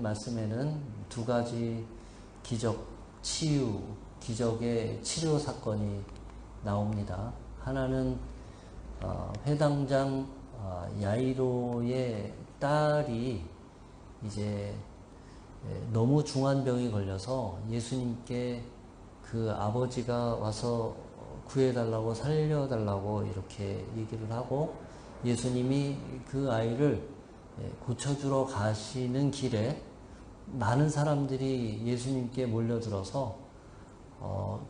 말씀에는 두 가지 기적, 치유, 기적의 치료 사건이 나옵니다. 하나는 회당장 야이로의 딸이 이제 너무 중한 병이 걸려서 예수님께 그 아버지가 와서 구해달라고 살려달라고 이렇게 얘기를 하고 예수님이 그 아이를 고쳐주러 가시는 길에 많은 사람들이 예수님께 몰려들어서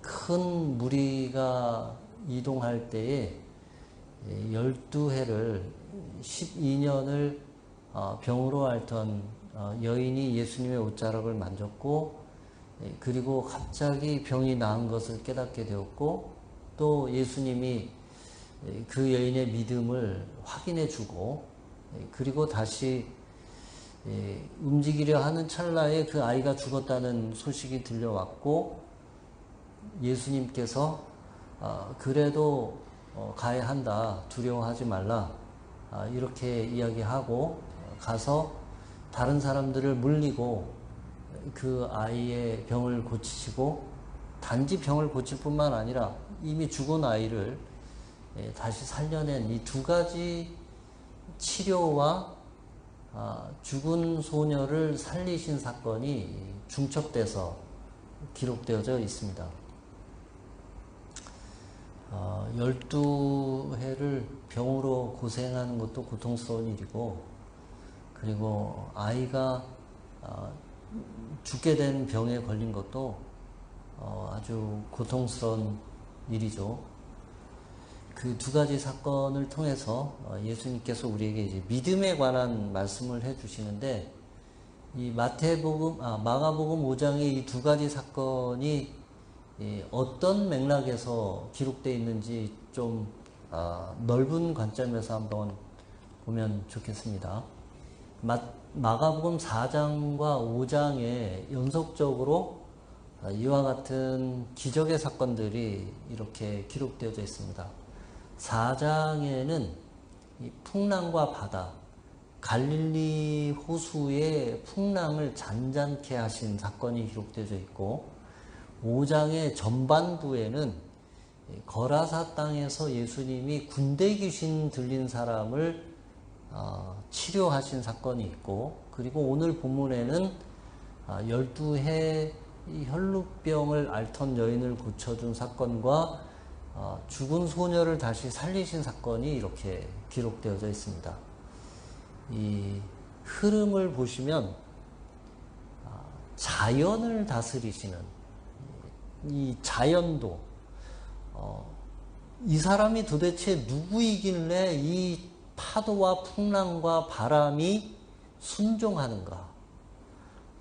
큰 무리가 이동할 때에 12해를 12년을 병으로 앓던 여인이 예수님의 옷자락을 만졌고 그리고 갑자기 병이 나은 것을 깨닫게 되었고 또 예수님이 그 여인의 믿음을 확인해 주고 그리고 다시 움직이려 하는 찰나에 그 아이가 죽었다는 소식이 들려왔고 예수님께서 그래도 가야 한다, 두려워하지 말라 이렇게 이야기하고 가서 다른 사람들을 물리고 그 아이의 병을 고치시고 단지 병을 고칠 뿐만 아니라 이미 죽은 아이를 다시 살려낸 이 두 가지 치료와 죽은 소녀를 살리신 사건이 중첩돼서 기록되어져 있습니다. 12해를 병으로 고생하는 것도 고통스러운 일이고 그리고 아이가 죽게 된 병에 걸린 것도 아주 고통스러운 일이죠. 그 두 가지 사건을 통해서 예수님께서 우리에게 이제 믿음에 관한 말씀을 해주시는데 이 마가복음 5장의 이 두 가지 사건이 어떤 맥락에서 기록되어 있는지 좀 넓은 관점에서 한번 보면 좋겠습니다. 마가복음 4장과 5장에 연속적으로 이와 같은 기적의 사건들이 이렇게 기록되어져 있습니다. 4장에는 이 풍랑과 바다, 갈릴리 호수의 풍랑을 잔잔케 하신 사건이 기록되어져 있고 5장의 전반부에는 거라사 땅에서 예수님이 군대 귀신 들린 사람을 치료하신 사건이 있고 그리고 오늘 본문에는 12해 혈루병을 앓던 여인을 고쳐준 사건과 죽은 소녀를 다시 살리신 사건이 이렇게 기록되어져 있습니다. 이 흐름을 보시면 자연을 다스리시는 이 자연도 이 사람이 도대체 누구이길래 이 파도와 풍랑과 바람이 순종하는가?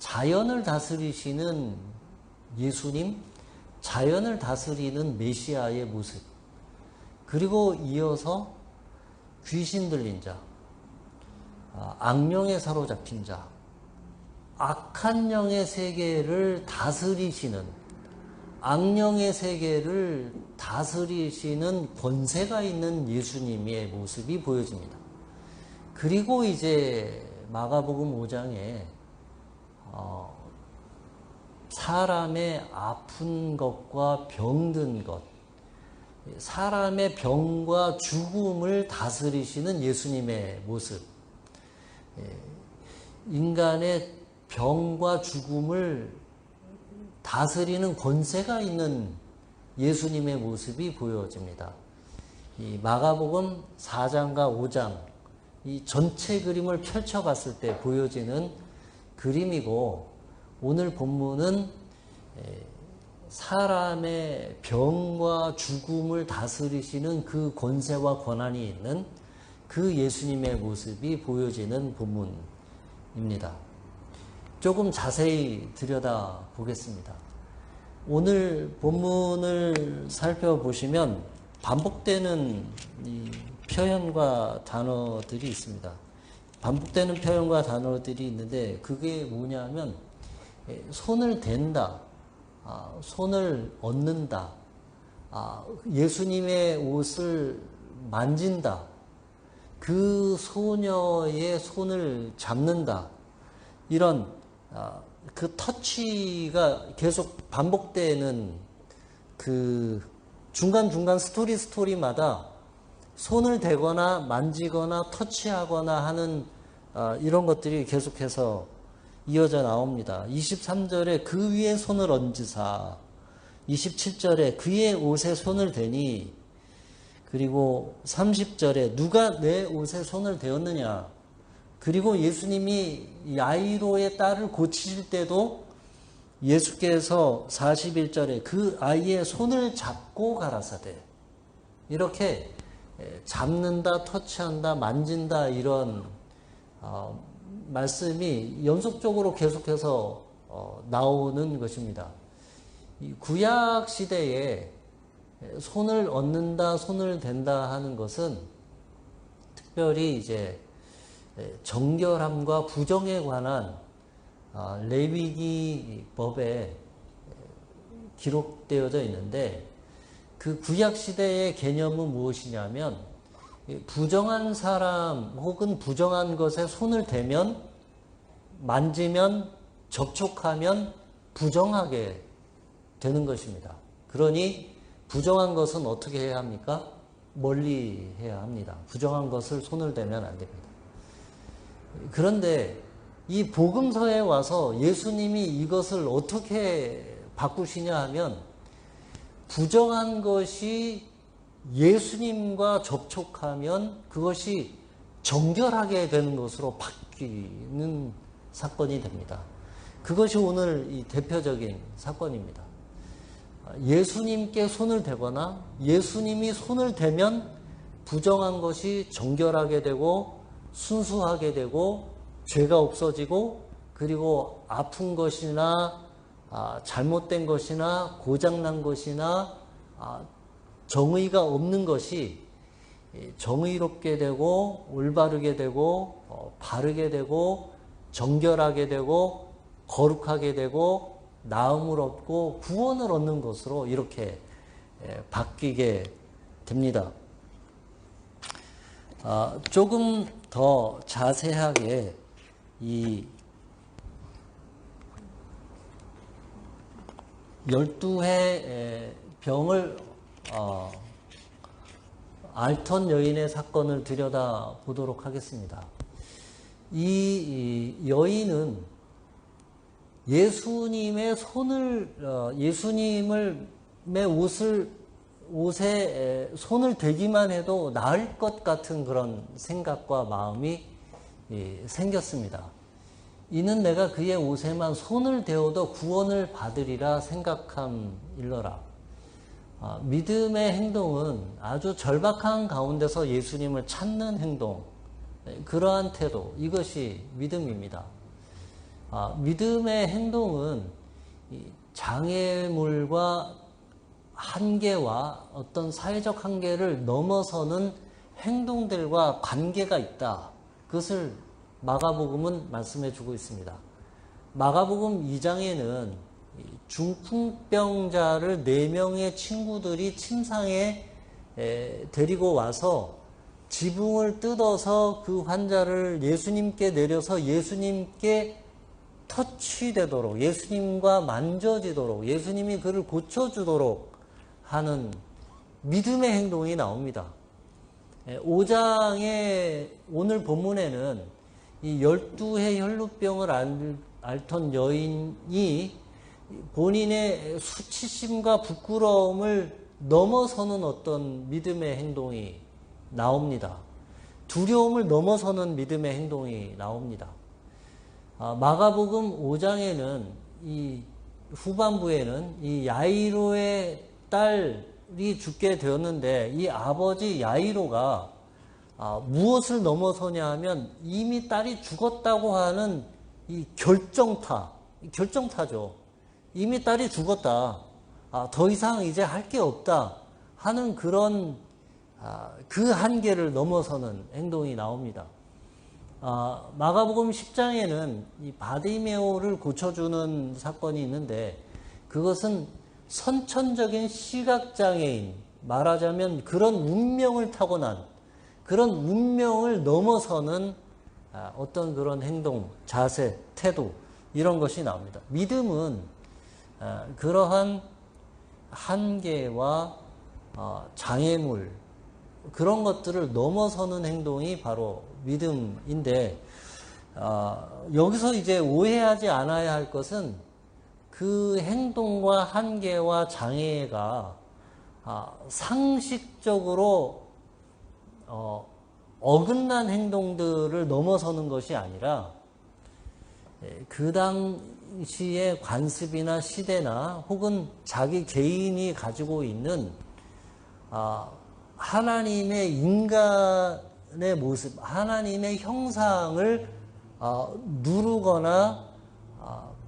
자연을 다스리시는 예수님, 자연을 다스리는 메시아의 모습, 그리고 이어서 귀신 들린 자, 악령에 사로잡힌 자, 악한 영의 세계를 다스리시는, 악령의 세계를 다스리시는 권세가 있는 예수님의 모습이 보여집니다. 그리고 이제 마가복음 5장에 사람의 아픈 것과 병든 것, 사람의 병과 죽음을 다스리시는 예수님의 모습, 인간의 병과 죽음을 다스리는 권세가 있는 예수님의 모습이 보여집니다. 이 마가복음 4장과 5장 이 전체 그림을 펼쳐봤을 때 보여지는 그림이고 오늘 본문은 사람의 병과 죽음을 다스리시는 그 권세와 권한이 있는 그 예수님의 모습이 보여지는 본문입니다. 조금 자세히 들여다보겠습니다. 오늘 본문을 살펴보시면 반복되는 이 표현과 단어들이 있습니다. 반복되는 표현과 단어들이 있는데 그게 뭐냐면 손을 댄다, 손을 얻는다, 예수님의 옷을 만진다, 그 소녀의 손을 잡는다, 이런 그 터치가 계속 반복되는 그 중간중간 스토리마다 손을 대거나 만지거나 터치하거나 하는 이런 것들이 계속해서 이어져 나옵니다. 23절에 그 위에 손을 얹으사, 27절에 그의 옷에 손을 대니, 그리고 30절에 누가 내 옷에 손을 대었느냐. 그리고 예수님이 야이로의 딸을 고치실 때도 예수께서 41절에 그 아이의 손을 잡고 가라사대, 이렇게 잡는다, 터치한다, 만진다, 이런 말씀이 연속적으로 계속해서 나오는 것입니다. 이 구약 시대에 손을 얹는다, 손을 댄다 하는 것은 특별히 이제 정결함과 부정에 관한 레위기 법에 기록되어져 있는데, 그 구약 시대의 개념은 무엇이냐면, 부정한 사람 혹은 부정한 것에 손을 대면, 만지면, 접촉하면 부정하게 되는 것입니다. 그러니 부정한 것은 어떻게 해야 합니까? 멀리 해야 합니다. 부정한 것을 손을 대면 안 됩니다. 그런데 이 복음서에 와서 예수님이 이것을 어떻게 바꾸시냐 하면, 부정한 것이 예수님과 접촉하면 그것이 정결하게 되는 것으로 바뀌는 사건이 됩니다. 그것이 오늘 이 대표적인 사건입니다. 예수님께 손을 대거나 예수님이 손을 대면 부정한 것이 정결하게 되고 순수하게 되고 죄가 없어지고, 그리고 아픈 것이나 잘못된 것이나 고장난 것이나 정의가 없는 것이 정의롭게 되고 올바르게 되고 바르게 되고 정결하게 되고 거룩하게 되고 나음을 얻고 구원을 얻는 것으로 이렇게 바뀌게 됩니다. 조금 더 자세하게 이 12회 병을 앓던 여인의 사건을 들여다보도록 하겠습니다. 이 여인은 예수님의 예수님의 옷에 손을 대기만 해도 나을 것 같은 그런 생각과 마음이 생겼습니다. 이는 내가 그의 옷에만 손을 대어도 구원을 받으리라 생각함일러라. 믿음의 행동은 아주 절박한 가운데서 예수님을 찾는 행동, 그러한 태도, 이것이 믿음입니다. 믿음의 행동은 장애물과 한계와 어떤 사회적 한계를 넘어서는 행동들과 관계가 있다. 그것을 마가복음은 말씀해 주고 있습니다. 마가복음 2장에는 중풍병자를 4명의 친구들이 침상에 데리고 와서 지붕을 뜯어서 그 환자를 예수님께 내려서 예수님께 터치되도록, 예수님과 만져지도록, 예수님이 그를 고쳐주도록 하는 믿음의 행동이 나옵니다. 5장의 오늘 본문에는 이 12해 혈루병을 앓던 여인이 본인의 수치심과 부끄러움을 넘어서는 어떤 믿음의 행동이 나옵니다. 두려움을 넘어서는 믿음의 행동이 나옵니다. 마가복음 5장에는 이 후반부에는 이 야이로의 딸이 죽게 되었는데, 이 아버지 야이로가 무엇을 넘어서냐 하면 이미 딸이 죽었다고 하는 이 결정타죠. 이미 딸이 죽었다. 더 이상 이제 할 게 없다 하는 그런 그 한계를 넘어서는 행동이 나옵니다. 마가복음 10장에는 이 바디메오를 고쳐주는 사건이 있는데, 그것은 선천적인 시각장애인, 말하자면 그런 운명을 타고난, 그런 운명을 넘어서는 어떤 그런 행동, 자세, 태도, 이런 것이 나옵니다. 믿음은 그러한 한계와 장애물 그런 것들을 넘어서는 행동이 바로 믿음인데 여기서 이제 오해하지 않아야 할 것은 그 행동과 한계와 장애가 상식적으로 어긋난 행동들을 넘어서는 것이 아니라 그 당시의 관습이나 시대나 혹은 자기 개인이 가지고 있는 하나님의 인간의 모습, 하나님의 형상을 누르거나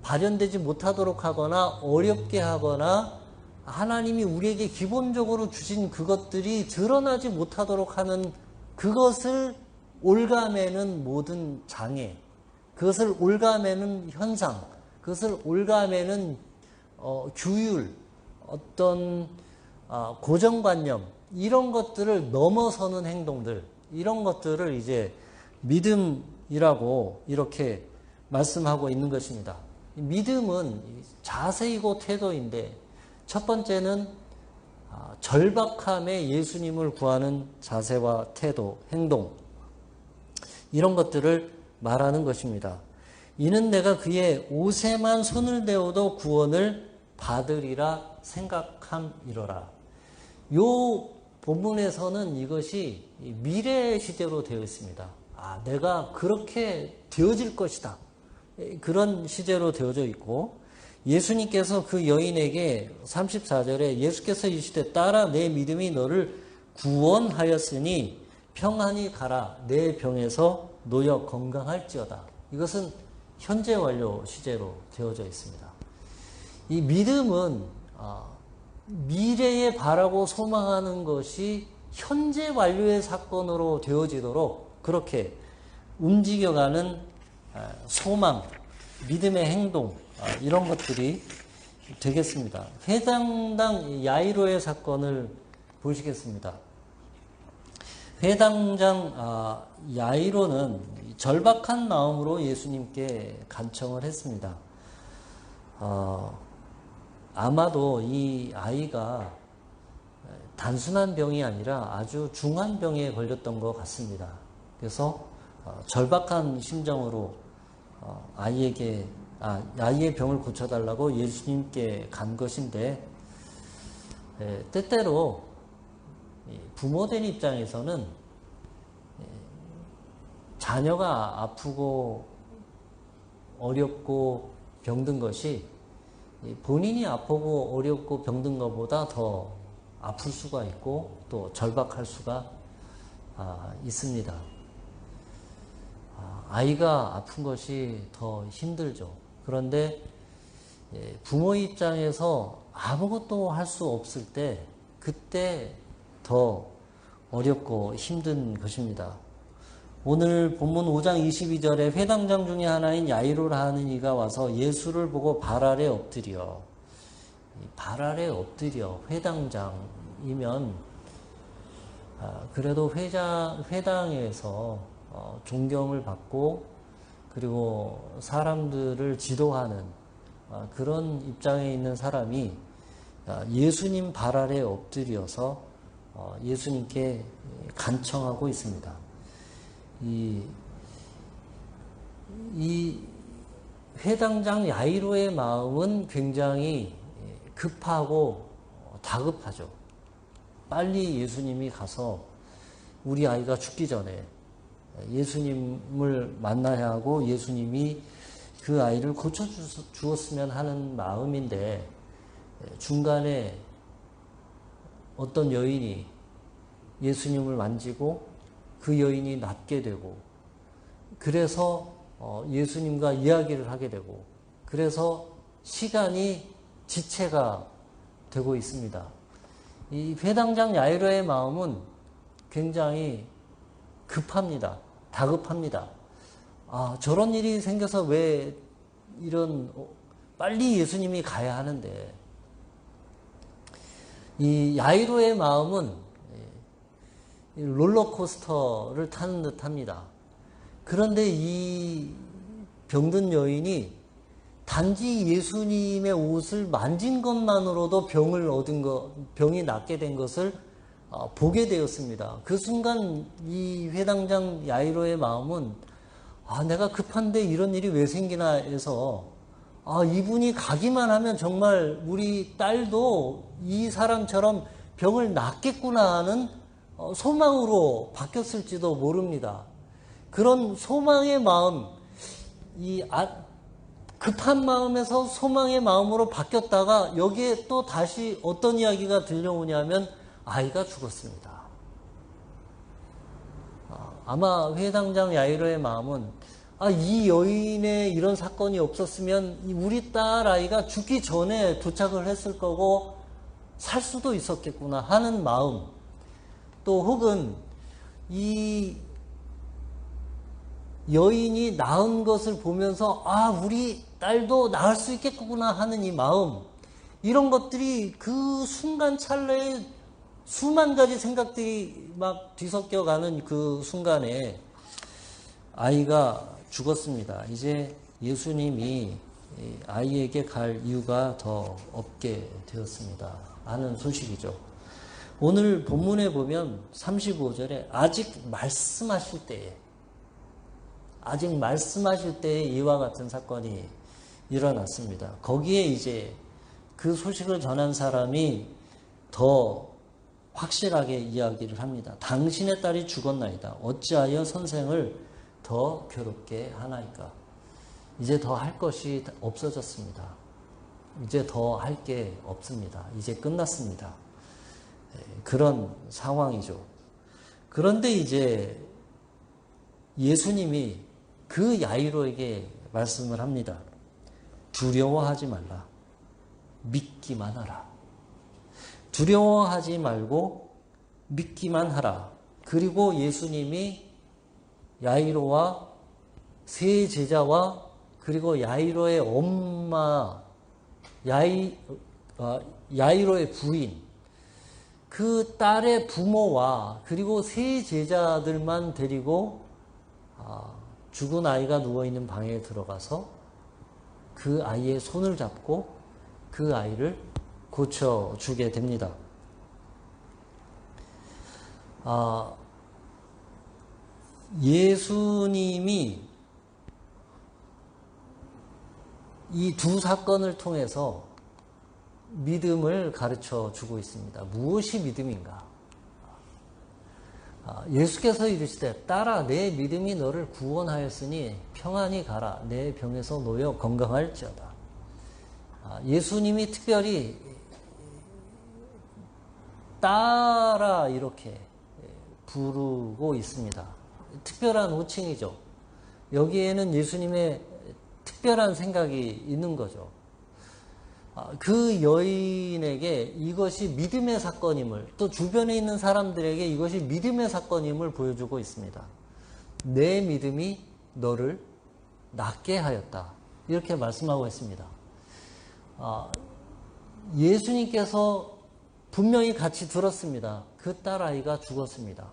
발현되지 못하도록 하거나 어렵게 하거나 하나님이 우리에게 기본적으로 주신 그것들이 드러나지 못하도록 하는 그것을 올가매는 모든 장애, 그것을 올가매는 현상, 그것을 올가매는 규율, 어떤 고정관념 이런 것들을 넘어서는 행동들, 이런 것들을 이제 믿음이라고 이렇게 말씀하고 있는 것입니다. 믿음은 자세이고 태도인데 첫 번째는 절박함에 예수님을 구하는 자세와 태도, 행동 이런 것들을 말하는 것입니다. 이는 내가 그의 옷에만 손을 대어도 구원을 받으리라 생각함이로라. 요 본문에서는 이것이 미래 시제로 되어 있습니다. 내가 그렇게 되어질 것이다. 그런 시제로 되어져 있고 예수님께서 그 여인에게 34절에 예수께서 이르시되 딸아 내 믿음이 너를 구원하였으니 평안히 가라 내 병에서 놓여 건강할지어다. 이것은 현재 완료 시제로 되어져 있습니다. 이 믿음은 미래에 바라고 소망하는 것이 현재 완료의 사건으로 되어지도록 그렇게 움직여가는 소망, 믿음의 행동 이런 것들이 되겠습니다. 회당당 야이로의 사건을 보시겠습니다. 회당장 야이로는 절박한 마음으로 예수님께 간청을 했습니다. 아마도 이 아이가 단순한 병이 아니라 아주 중한 병에 걸렸던 것 같습니다. 그래서 절박한 심정으로 아이의 병을 고쳐달라고 예수님께 간 것인데 때때로 부모된 입장에서는 자녀가 아프고 어렵고 병든 것이 본인이 아프고 어렵고 병든 것보다 더 아플 수가 있고 또 절박할 수가 있습니다. 아이가 아픈 것이 더 힘들죠. 그런데 부모 입장에서 아무것도 할 수 없을 때 그때 더 어렵고 힘든 것입니다. 오늘 본문 5장 22절에 회당장 중에 하나인 야이로라 하는 이가 와서 예수를 보고 발 아래 엎드려 회당장이면 그래도 회당에서 존경을 받고 그리고 사람들을 지도하는 그런 입장에 있는 사람이 예수님 발 아래 엎드려서 예수님께 간청하고 있습니다. 이 회당장 야이로의 마음은 굉장히 급하고 다급하죠. 빨리 예수님이 가서 우리 아이가 죽기 전에 예수님을 만나야 하고 예수님이 그 아이를 고쳐주었으면 하는 마음인데 중간에 어떤 여인이 예수님을 만지고 그 여인이 낫게 되고 그래서 예수님과 이야기를 하게 되고 그래서 시간이 지체가 되고 있습니다. 이 회당장 야이로의 마음은 굉장히 급합니다. 다급합니다. 저런 일이 생겨서 왜 빨리 예수님이 가야 하는데 이 야이로의 마음은 롤러코스터를 타는 듯 합니다. 그런데 이 병든 여인이 단지 예수님의 옷을 만진 것만으로도 병이 낫게 된 것을 보게 되었습니다. 그 순간 이 회당장 야이로의 마음은 내가 급한데 이런 일이 왜 생기나 해서 이분이 가기만 하면 정말 우리 딸도 이 사람처럼 병을 낫겠구나 하는 소망으로 바뀌었을지도 모릅니다. 그런 소망의 마음, 급한 마음에서 소망의 마음으로 바뀌었다가 여기에 또 다시 어떤 이야기가 들려오냐면 아이가 죽었습니다. 아마 회당장 야이로의 마음은 이 여인의 이런 사건이 없었으면 우리 딸 아이가 죽기 전에 도착을 했을 거고 살 수도 있었겠구나 하는 마음, 또 혹은 이 여인이 낳은 것을 보면서 우리 딸도 낳을 수 있겠구나 하는 이 마음, 이런 것들이 그 순간 찰나에 수만 가지 생각들이 막 뒤섞여가는 그 순간에 아이가 죽었습니다. 이제 예수님이 아이에게 갈 이유가 더 없게 되었습니다 하는 소식이죠. 오늘 본문에 보면 35절에 아직 말씀하실 때에 이와 같은 사건이 일어났습니다. 거기에 이제 그 소식을 전한 사람이 더 확실하게 이야기를 합니다. 당신의 딸이 죽었나이다. 어찌하여 선생을 더 괴롭게 하나이까. 이제 더 할 것이 없어졌습니다. 이제 더 할 게 없습니다. 이제 끝났습니다. 그런 상황이죠. 그런데 이제 예수님이 그 야이로에게 말씀을 합니다. 두려워하지 말라. 믿기만 하라. 두려워하지 말고 믿기만 하라. 그리고 예수님이 야이로와 세 제자와 그리고 야이로의 엄마, 야이로의 부인, 그 딸의 부모와 그리고 세 제자들만 데리고 죽은 아이가 누워있는 방에 들어가서 그 아이의 손을 잡고 그 아이를 고쳐주게 됩니다. 예수님이 이 두 사건을 통해서 믿음을 가르쳐 주고 있습니다. 무엇이 믿음인가? 예수께서 이르시되 딸아 내 믿음이 너를 구원하였으니 평안히 가라. 내 병에서 놓여 건강할지어다. 예수님이 특별히 딸아 이렇게 부르고 있습니다. 특별한 호칭이죠. 여기에는 예수님의 특별한 생각이 있는 거죠. 그 여인에게 이것이 믿음의 사건임을, 또 주변에 있는 사람들에게 이것이 믿음의 사건임을 보여주고 있습니다. 내 믿음이 너를 낫게 하였다. 이렇게 말씀하고 있습니다. 예수님께서 분명히 같이 들었습니다. 그 딸아이가 죽었습니다.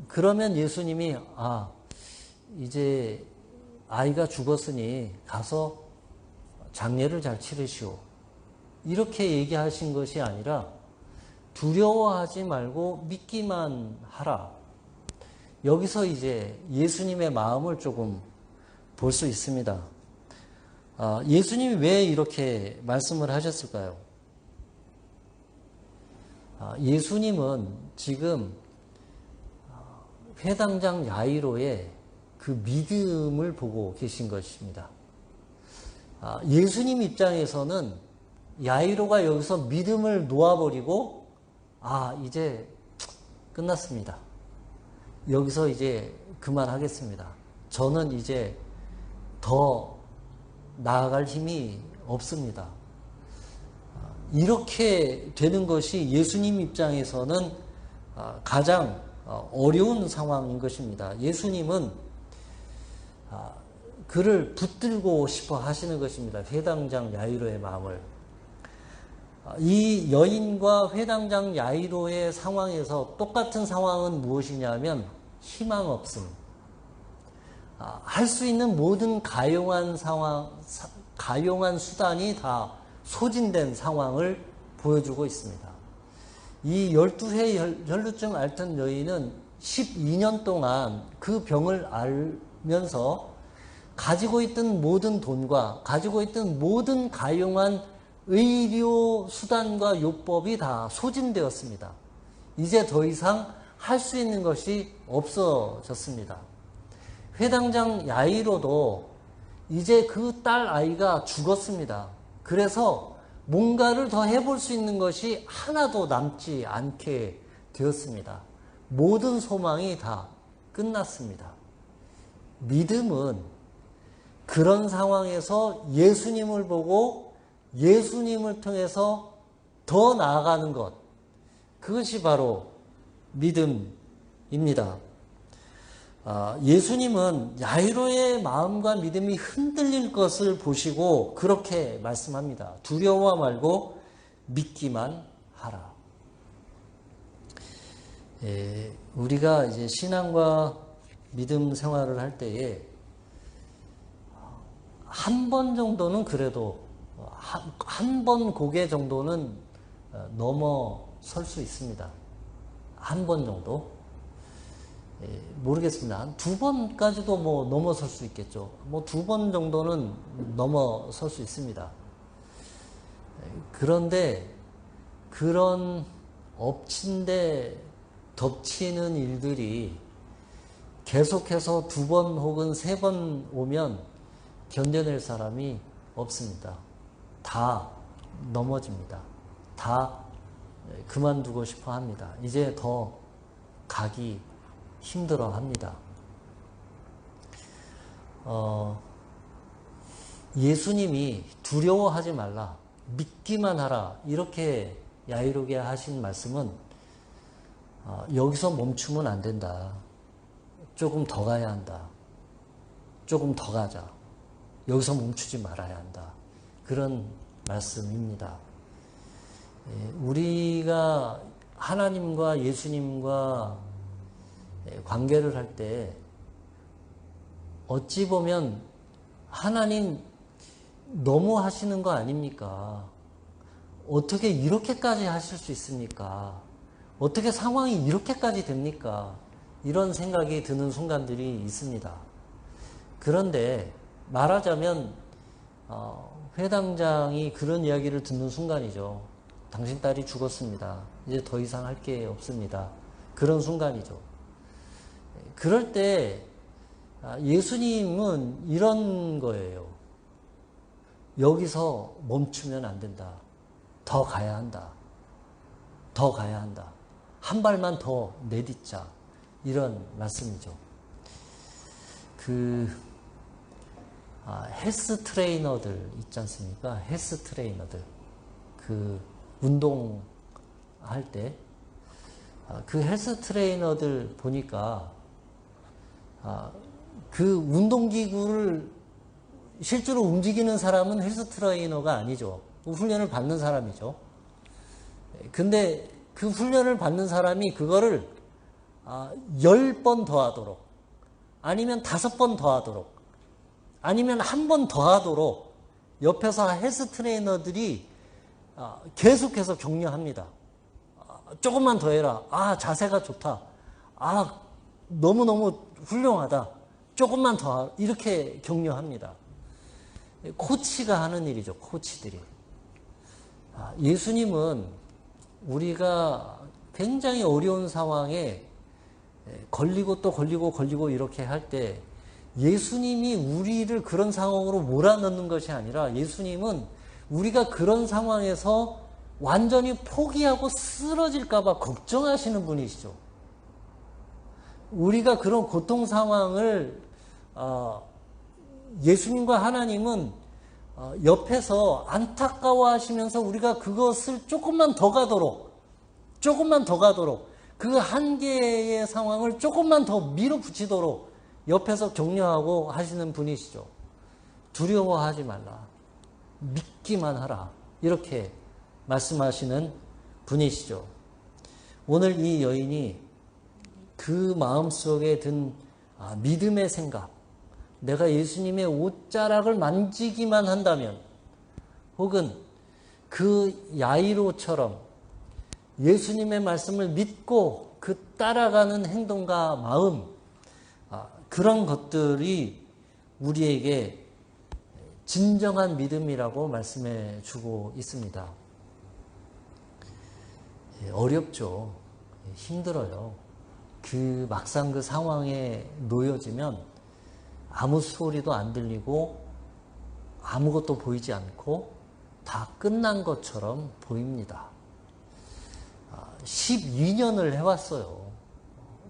그러면 예수님이 이제 아이가 죽었으니 가서 장례를 잘 치르시오. 이렇게 얘기하신 것이 아니라 두려워하지 말고 믿기만 하라. 여기서 이제 예수님의 마음을 조금 볼 수 있습니다. 예수님이 왜 이렇게 말씀을 하셨을까요? 예수님은 지금 회당장 야이로의 그 믿음을 보고 계신 것입니다. 예수님 입장에서는 야이로가 여기서 믿음을 놓아버리고 이제 끝났습니다. 여기서 이제 그만하겠습니다. 저는 이제 더 나아갈 힘이 없습니다. 이렇게 되는 것이 예수님 입장에서는 가장 어려운 상황인 것입니다. 예수님은 그를 붙들고 싶어 하시는 것입니다. 회당장 야이로의 마음을. 이 여인과 회당장 야이로의 상황에서 똑같은 상황은 무엇이냐면 희망 없음. 할 수 있는 모든 가용한 가용한 수단이 다 소진된 상황을 보여주고 있습니다. 이 12회 혈루증 앓던 여인은 12년 동안 그 병을 앓면서 가지고 있던 모든 돈과 가지고 있던 모든 가용한 의료 수단과 요법이 다 소진되었습니다. 이제 더 이상 할 수 있는 것이 없어졌습니다. 회당장 야이로도 이제 그 딸 아이가 죽었습니다. 그래서 뭔가를 더 해볼 수 있는 것이 하나도 남지 않게 되었습니다. 모든 소망이 다 끝났습니다. 믿음은 그런 상황에서 예수님을 보고 예수님을 통해서 더 나아가는 것, 그것이 바로 믿음입니다. 예수님은 야이로의 마음과 믿음이 흔들릴 것을 보시고 그렇게 말씀합니다. 두려워 말고 믿기만 하라. 우리가 이제 신앙과 믿음 생활을 할 때에 한 번 정도는 그래도 한 번 고개 정도는 넘어설 수 있습니다. 한 번 정도. 모르겠습니다. 한 두 번까지도 뭐 넘어설 수 있겠죠. 뭐 두 번 정도는 넘어설 수 있습니다. 그런데 그런 엎친데 덮치는 일들이 계속해서 두 번 혹은 세 번 오면 견뎌낼 사람이 없습니다. 다 넘어집니다. 다 그만두고 싶어 합니다. 이제 더 가기 힘들어 합니다. 예수님이 두려워하지 말라, 믿기만 하라, 이렇게 야이로게 하신 말씀은 여기서 멈추면 안 된다. 조금 더 가야 한다. 조금 더 가자. 여기서 멈추지 말아야 한다. 그런 말씀입니다. 우리가 하나님과 예수님과 관계를 할 때 어찌 보면 하나님 너무 하시는 거 아닙니까? 어떻게 이렇게까지 하실 수 있습니까? 어떻게 상황이 이렇게까지 됩니까? 이런 생각이 드는 순간들이 있습니다. 그런데 말하자면 회당장이 그런 이야기를 듣는 순간이죠. 당신 딸이 죽었습니다. 이제 더 이상 할 게 없습니다. 그런 순간이죠. 그럴 때 예수님은 이런 거예요. 여기서 멈추면 안 된다. 더 가야 한다. 더 가야 한다. 한 발만 더 내딛자. 이런 말씀이죠. 헬스 트레이너들 있지 않습니까? 헬스 트레이너들. 운동할 때, 그 헬스 트레이너들 보니까, 그 운동기구를 실제로 움직이는 사람은 헬스 트레이너가 아니죠. 훈련을 받는 사람이죠. 근데 그 훈련을 받는 사람이 그거를 10번 더 하도록, 아니면 5번 더 하도록, 아니면 한 번 더 하도록 옆에서 헬스 트레이너들이 계속해서 격려합니다. 조금만 더 해라. 자세가 좋다. 너무너무 훌륭하다. 조금만 더 하라. 이렇게 격려합니다. 코치가 하는 일이죠. 코치들이. 예수님은 우리가 굉장히 어려운 상황에 걸리고 또 걸리고 이렇게 할 때 예수님이 우리를 그런 상황으로 몰아넣는 것이 아니라 예수님은 우리가 그런 상황에서 완전히 포기하고 쓰러질까 봐 걱정하시는 분이시죠. 우리가 그런 고통 상황을 예수님과 하나님은 옆에서 안타까워하시면서 우리가 그것을 조금만 더 가도록 그 한계의 상황을 조금만 더 밀어붙이도록 옆에서 격려하고 하시는 분이시죠. 두려워하지 말라. 믿기만 하라. 이렇게 말씀하시는 분이시죠. 오늘 이 여인이 그 마음속에 든 믿음의 생각, 내가 예수님의 옷자락을 만지기만 한다면, 혹은 그 야이로처럼 예수님의 말씀을 믿고 그 따라가는 행동과 마음, 그런 것들이 우리에게 진정한 믿음이라고 말씀해 주고 있습니다. 어렵죠. 힘들어요. 막상 그 상황에 놓여지면 아무 소리도 안 들리고 아무것도 보이지 않고 다 끝난 것처럼 보입니다. 12년을 해왔어요.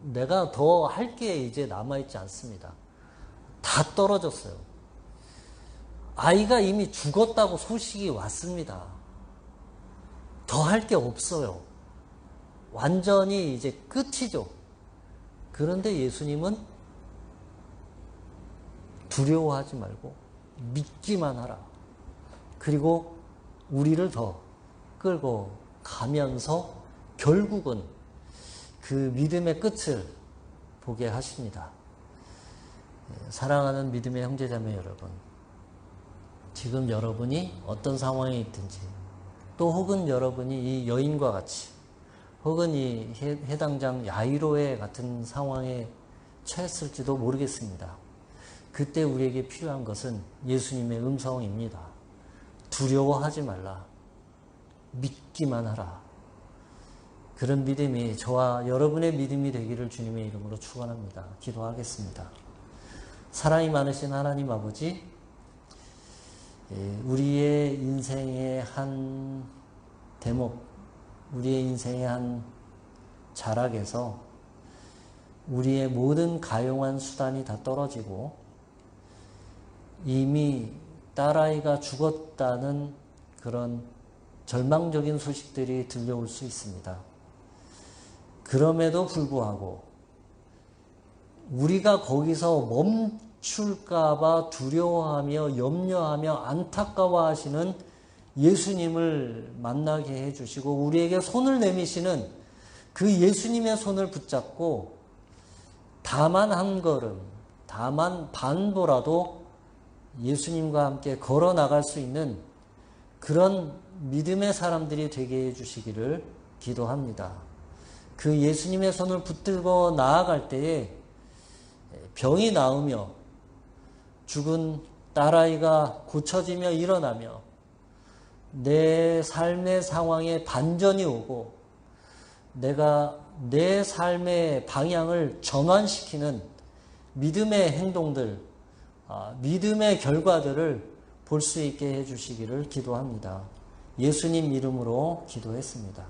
내가 더 할 게 이제 남아있지 않습니다. 다 떨어졌어요. 아이가 이미 죽었다고 소식이 왔습니다. 더 할 게 없어요. 완전히 이제 끝이죠. 그런데 예수님은 두려워하지 말고 믿기만 하라. 그리고 우리를 더 끌고 가면서 결국은 그 믿음의 끝을 보게 하십니다. 사랑하는 믿음의 형제자매 여러분, 지금 여러분이 어떤 상황에 있든지, 또 혹은 여러분이 이 여인과 같이, 혹은 이 해당장 야이로의 같은 상황에 처했을지도 모르겠습니다. 그때 우리에게 필요한 것은 예수님의 음성입니다. 두려워하지 말라. 믿기만 하라. 그런 믿음이 저와 여러분의 믿음이 되기를 주님의 이름으로 축원합니다. 기도하겠습니다. 사랑이 많으신 하나님 아버지, 우리의 인생의 한 대목, 우리의 인생의 한 자락에서 우리의 모든 가용한 수단이 다 떨어지고 이미 딸아이가 죽었다는 그런 절망적인 소식들이 들려올 수 있습니다. 그럼에도 불구하고 우리가 거기서 멈출까봐 두려워하며 염려하며 안타까워하시는 예수님을 만나게 해주시고 우리에게 손을 내미시는 그 예수님의 손을 붙잡고 다만 한 걸음, 다만 반보라도 예수님과 함께 걸어 나갈 수 있는 그런 믿음의 사람들이 되게 해주시기를 기도합니다. 그 예수님의 손을 붙들고 나아갈 때에 병이 나으며 죽은 딸아이가 고쳐지며 일어나며 내 삶의 상황에 반전이 오고 내가 내 삶의 방향을 전환시키는 믿음의 행동들, 믿음의 결과들을 볼 수 있게 해주시기를 기도합니다. 예수님 이름으로 기도했습니다.